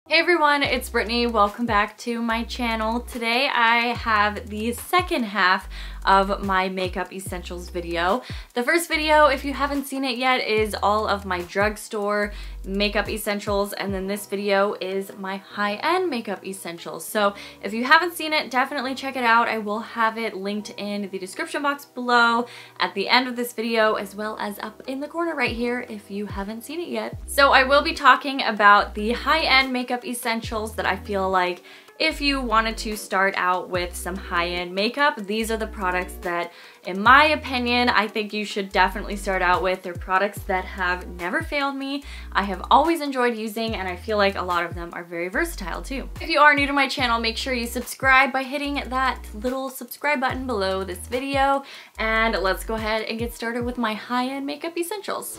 Hey everyone, it's Brittany. Welcome back to my channel. Today I have the second half of my makeup essentials video. The first video, if you haven't seen it yet, is all of my drugstore makeup essentials, and then this video is my high-end makeup essentials. So if you haven't seen it, definitely check it out. I will have it linked in the description box below at the end of this video, as well as up in the corner right here if you haven't seen it yet. So I will be talking about the high-end makeup essentials that I feel like if you wanted to start out with some high-end makeup, these are the products that, in my opinion, I think you should definitely start out with. They're products that have never failed me, I have always enjoyed using, and I feel like a lot of them are very versatile too. If you are new to my channel, make sure you subscribe by hitting that little subscribe button below this video, and let's go ahead and get started with my high-end makeup essentials.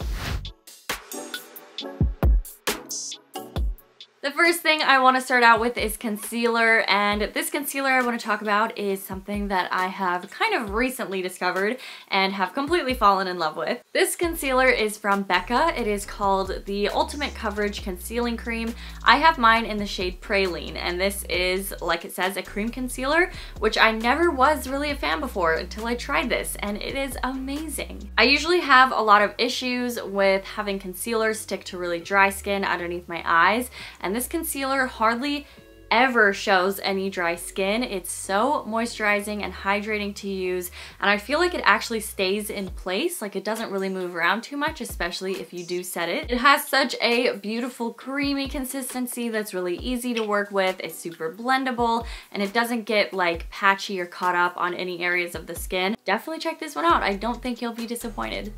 The first thing I want to start out with is concealer, and this concealer I want to talk about is something that I have kind of recently discovered and have completely fallen in love with. This concealer is from Becca. It is called the Ultimate Coverage Concealing Cream. I have mine in the shade Praline, and this is, like it says, a cream concealer, which I never was really a fan before until I tried this, and it is amazing. I usually have a lot of issues with having concealer stick to really dry skin underneath my eyes, and this concealer hardly ever shows any dry skin. It's so moisturizing and hydrating to use, and I feel like it actually stays in place. Like, it doesn't really move around too much, especially if you do set it. It has such a beautiful creamy consistency that's really easy to work with. It's super blendable, and it doesn't get like patchy or caught up on any areas of the skin. Definitely check this one out. I don't think you'll be disappointed.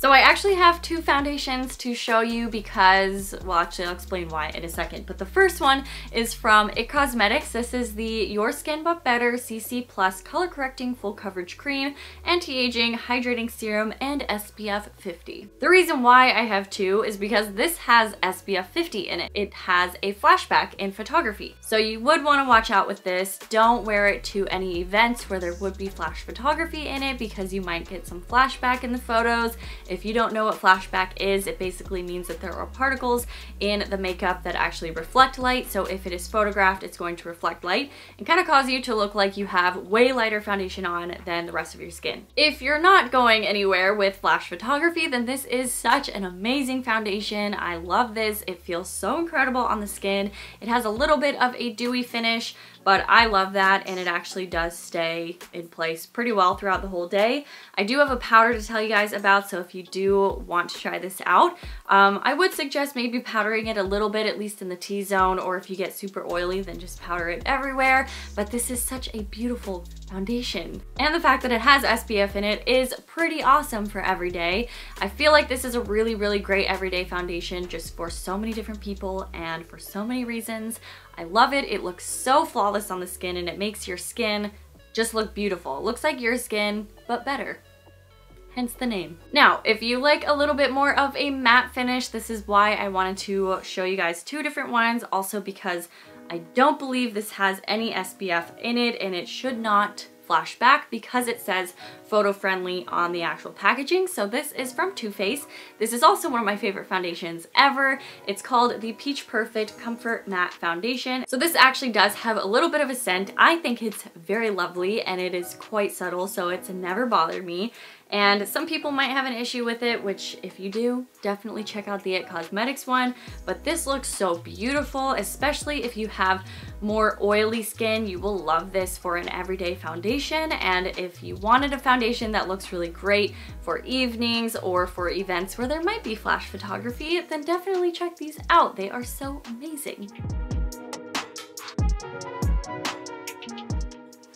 So I actually have two foundations to show you because, well, actually I'll explain why in a second, but the first one is from IT Cosmetics. This is the Your Skin But Better CC Plus Color Correcting Full Coverage Cream, Anti-Aging Hydrating Serum, and SPF 50. The reason why I have two is because this has SPF 50 in it. It has a flashback in photography. So you would want to watch out with this. Don't wear it to any events where there would be flash photography in it because you might get some flashback in the photos. If you don't know what flashback is, it basically means that there are particles in the makeup that actually reflect light. So if it is photographed, it's going to reflect light and kind of cause you to look like you have way lighter foundation on than the rest of your skin. If you're not going anywhere with flash photography, then this is such an amazing foundation. I love this. It feels so incredible on the skin. It has a little bit of a dewy finish, but I love that, and it actually does stay in place pretty well throughout the whole day. I do have a powder to tell you guys about, so if you do want to try this out, I would suggest maybe powdering it a little bit, at least in the T-zone, or if you get super oily, then just powder it everywhere. But this is such a beautiful foundation, and the fact that it has SPF in it is pretty awesome for every day. I feel like this is a really, really great everyday foundation just for so many different people and for so many reasons. I love it. It looks so flawless on the skin, and it makes your skin just look beautiful. It looks like your skin, but better. Hence the name. Now, if you like a little bit more of a matte finish, this is why I wanted to show you guys two different ones. Also because I don't believe this has any SPF in it, and it should not flashback because it says photo friendly on the actual packaging. So this is from Too Faced. This is also one of my favorite foundations ever. It's called the Peach Perfect Comfort Matte Foundation. So this actually does have a little bit of a scent. I think it's very lovely, and it is quite subtle, so it's never bothered me. And some people might have an issue with it, which if you do, definitely check out the IT Cosmetics one. But this looks so beautiful, especially if you have more oily skin. You will love this for an everyday foundation. And if you wanted a foundation that looks really great for evenings or for events where there might be flash photography, then definitely check these out. They are so amazing.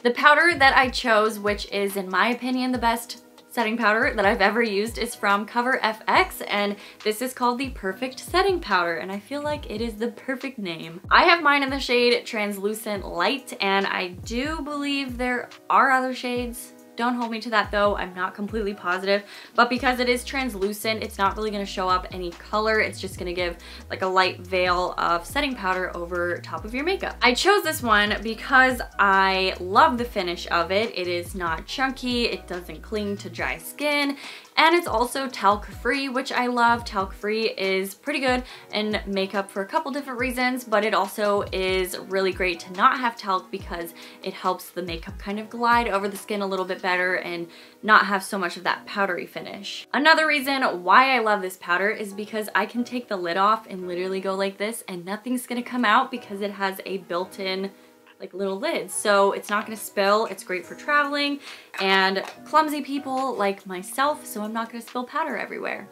The powder that I chose, which is in my opinion the best setting powder that I've ever used, is from Cover FX, and this is called the Perfect Setting Powder, and I feel like it is the perfect name. I have mine in the shade Translucent Light, and I do believe there are other shades. Don't hold me to that though, I'm not completely positive, but because it is translucent, it's not really going to show up any color. It's just going to give like a light veil of setting powder over top of your makeup. I chose this one because I love the finish of it. It is not chunky, it doesn't cling to dry skin, And it's also talc free, which I love. Talc free is pretty good in makeup for a couple different reasons, but it also is really great to not have talc because it helps the makeup kind of glide over the skin a little bit better and not have so much of that powdery finish. Another reason why I love this powder is because I can take the lid off and literally go like this and nothing's gonna come out because it has a built-in like little lids, so it's not gonna spill. It's great for traveling and clumsy people like myself, so I'm not gonna spill powder everywhere.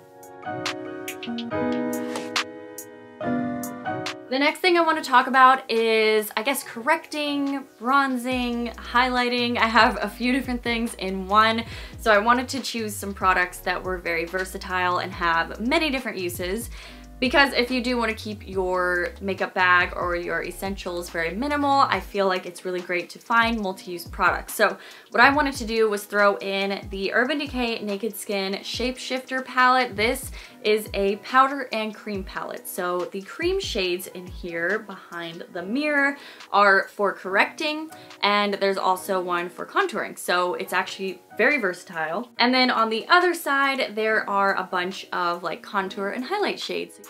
The next thing I want to talk about is, I guess, correcting, bronzing, highlighting. I have a few different things in one, so I wanted to choose some products that were very versatile and have many different uses. Because if you do want to keep your makeup bag or your essentials very minimal, I feel like it's really great to find multi-use products. So what I wanted to do was throw in the Urban Decay Naked Skin Shapeshifter palette. This is a powder and cream palette. So the cream shades in here behind the mirror are for correcting, and there's also one for contouring. So it's actually very versatile. And then on the other side, there are a bunch of like contour and highlight shades.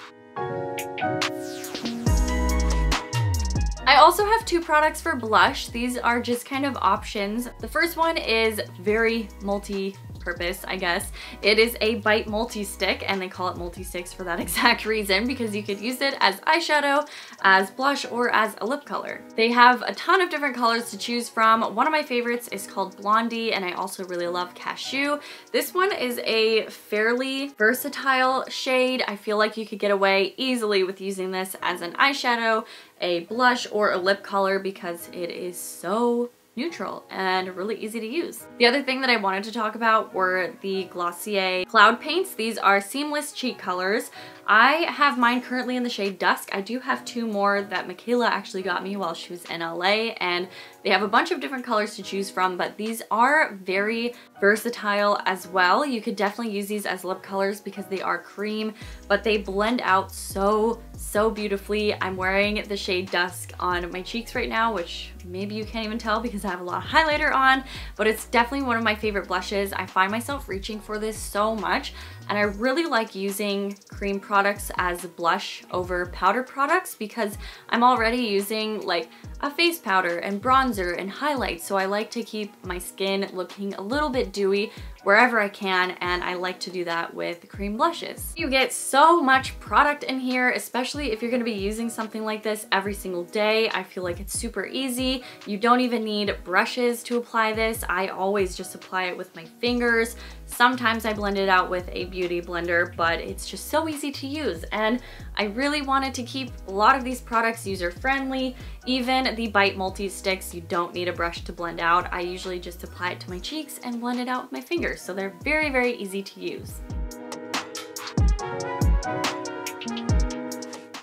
I also have two products for blush. These are just kind of options. The first one is very multi-purpose, I guess. It is a Bite Multi-Stick, and they call it multi-sticks for that exact reason, because you could use it as eyeshadow, as blush, or as a lip color. They have a ton of different colors to choose from. One of my favorites is called Blondie, and I also really love Cashew. This one is a fairly versatile shade. I feel like you could get away easily with using this as an eyeshadow, a blush, or a lip color because it is so neutral and really easy to use. The other thing that I wanted to talk about were the Glossier Cloud Paints. These are seamless cheek colors. I have mine currently in the shade Dusk. I do have two more that Michaela actually got me while she was in LA, and they have a bunch of different colors to choose from, but these are very versatile as well. You could definitely use these as lip colors because they are cream, but they blend out so beautifully. I'm wearing the shade Dusk on my cheeks right now, which maybe you can't even tell because I have a lot of highlighter on, but it's definitely one of my favorite blushes. I find myself reaching for this so much, and I really like using cream products as blush over powder products because I'm already using like a face powder and bronzer and highlight, so I like to keep my skin looking a little bit dewy wherever I can, and I like to do that with cream blushes. You get so much product in here, especially if you're gonna be using something like this every single day. I feel like it's super easy. You don't even need brushes to apply this. I always just apply it with my fingers. Sometimes I blend it out with a beauty blender, but it's just so easy to use. And I really wanted to keep a lot of these products user-friendly. Even the Bite Multi-Sticks, you don't need a brush to blend out. I usually just apply it to my cheeks and blend it out with my fingers. So they're very easy to use.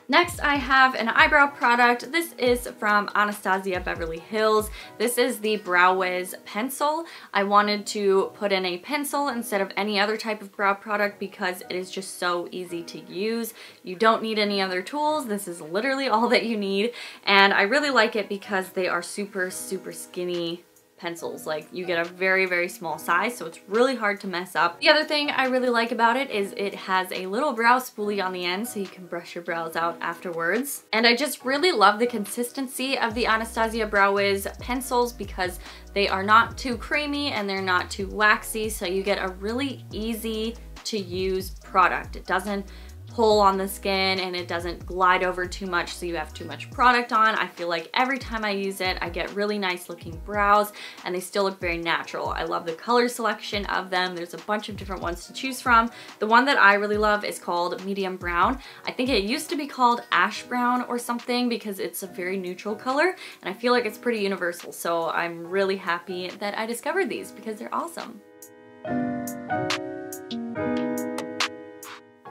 Next, I have an eyebrow product. This is from Anastasia Beverly Hills. This is the Brow Wiz pencil. I wanted to put in a pencil instead of any other type of brow product because it is just so easy to use. You don't need any other tools. This is literally all that you need. And I really like it because they are super skinny pencils. Like, you get a very small size, so it's really hard to mess up. The other thing I really like about it is it has a little brow spoolie on the end so you can brush your brows out afterwards. And I just really love the consistency of the Anastasia Brow Wiz pencils because they are not too creamy and they're not too waxy, so you get a really easy to use product. It doesn't pull on the skin and it doesn't glide over too much so you have too much product on. I feel like every time I use it, I get really nice looking brows and they still look very natural. I love the color selection of them. There's a bunch of different ones to choose from. The one that I really love is called Medium Brown. I think it used to be called Ash Brown or something because it's a very neutral color, and I feel like it's pretty universal. So I'm really happy that I discovered these because they're awesome.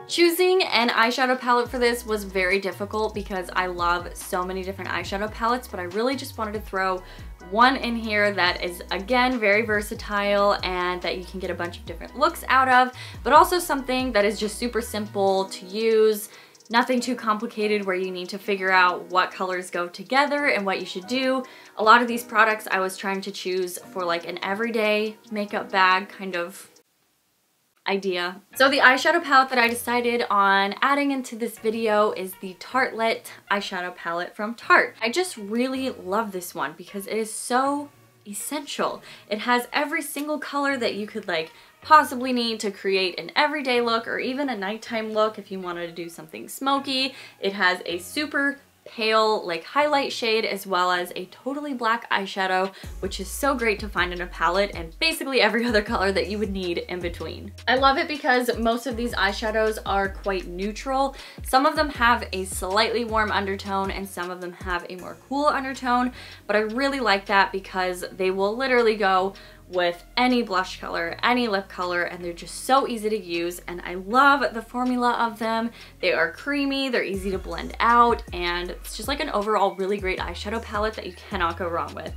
Choosing an eyeshadow palette for this was very difficult because I love so many different eyeshadow palettes, but I really just wanted to throw one in here that is, again, very versatile and that you can get a bunch of different looks out of, but also something that is just super simple to use. Nothing too complicated where you need to figure out what colors go together and what you should do. A lot of these products I was trying to choose for like an everyday makeup bag kind of idea. So the eyeshadow palette that I decided on adding into this video is the Tartelette eyeshadow palette from Tarte. I just really love this one because it is so essential. It has every single color that you could like possibly need to create an everyday look or even a nighttime look if you wanted to do something smoky. It has a super pale like highlight shade as well as a totally black eyeshadow, which is so great to find in a palette, and basically every other color that you would need in between. I love it because most of these eyeshadows are quite neutral. Some of them have a slightly warm undertone and some of them have a more cool undertone, but I really like that because they will literally go with any blush color, any lip color, and they're just so easy to use, and I love the formula of them. They are creamy, they're easy to blend out, and it's just like an overall really great eyeshadow palette that you cannot go wrong with.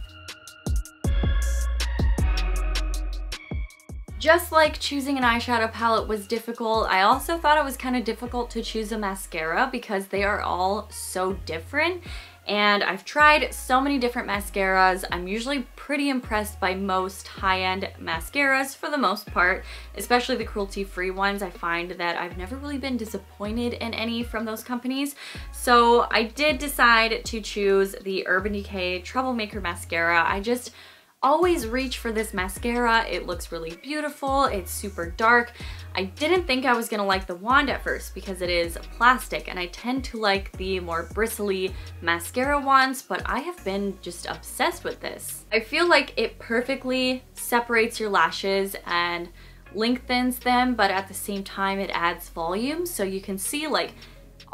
Just like choosing an eyeshadow palette was difficult, I also thought it was kind of difficult to choose a mascara because they are all so different. And I've tried so many different mascaras. I'm usually pretty impressed by most high-end mascaras for the most part, especially the cruelty-free ones. I find that I've never really been disappointed in any from those companies. So I did decide to choose the Urban Decay Troublemaker mascara. I just always reach for this mascara. It looks really beautiful. It's super dark. I didn't think I was gonna like the wand at first because it is plastic and I tend to like the more bristly mascara wands, but I have been just obsessed with this. I feel like it perfectly separates your lashes and lengthens them, but at the same time it adds volume so you can see like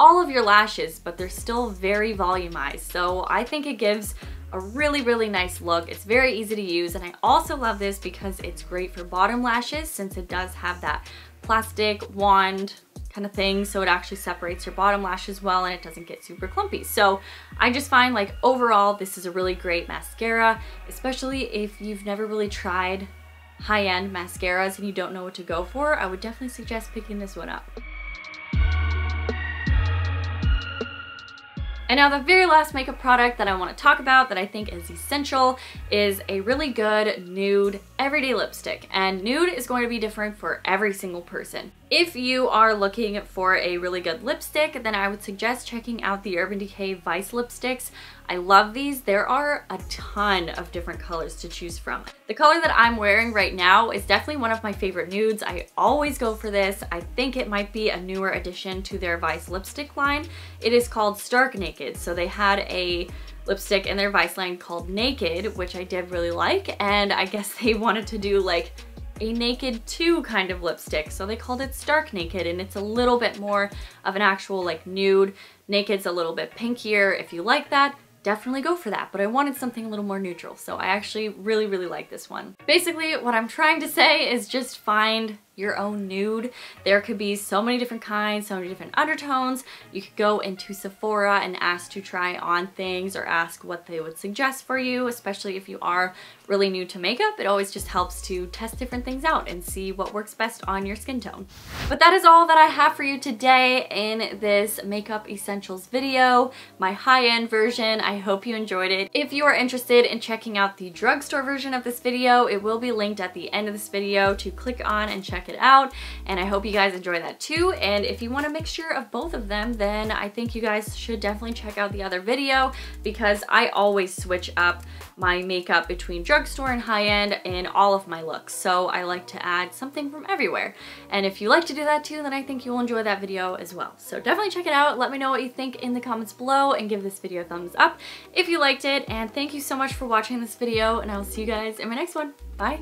all of your lashes, but they're still very volumized. So I think it gives a really, really nice look. It's very easy to use, and I also love this because it's great for bottom lashes since it does have that plastic wand kind of thing, so it actually separates your bottom lashes well and it doesn't get super clumpy. So I just find like overall this is a really great mascara, especially if you've never really tried high-end mascaras and you don't know what to go for. I would definitely suggest picking this one up. And now the very last makeup product that I want to talk about that I think is essential is a really good nude everyday lipstick. And nude is going to be different for every single person. If you are looking for a really good lipstick, then I would suggest checking out the Urban Decay Vice lipsticks. I love these. There are a ton of different colors to choose from. The color that I'm wearing right now is definitely one of my favorite nudes. I always go for this. I think it might be a newer addition to their Vice lipstick line. It is called Stark Naked. So they had a lipstick in their Vice line called Naked, which I did really like, and I guess they wanted to do like a Naked 2 kind of lipstick, so they called it Stark Naked, and it's a little bit more of an actual like nude. Naked's a little bit pinkier. If you like that, definitely go for that, but I wanted something a little more neutral, so I actually really, really like this one. Basically, what I'm trying to say is just find your own nude. There could be so many different kinds, so many different undertones. You could go into Sephora and ask to try on things or ask what they would suggest for you, especially if you are really new to makeup. It always just helps to test different things out and see what works best on your skin tone. But that is all that I have for you today in this makeup essentials video, my high-end version. I hope you enjoyed it. If you are interested in checking out the drugstore version of this video, it will be linked at the end of this video to click on and check it out, and I hope you guys enjoy that too. And if you want a mixture of both of them, then I think you guys should definitely check out the other video because I always switch up my makeup between drugstore and high-end in all of my looks, so I like to add something from everywhere. And if you like to do that too, then I think you'll enjoy that video as well. So definitely check it out. Let me know what you think in the comments below and give this video a thumbs up if you liked it. And thank you so much for watching this video, and I will see you guys in my next one. Bye!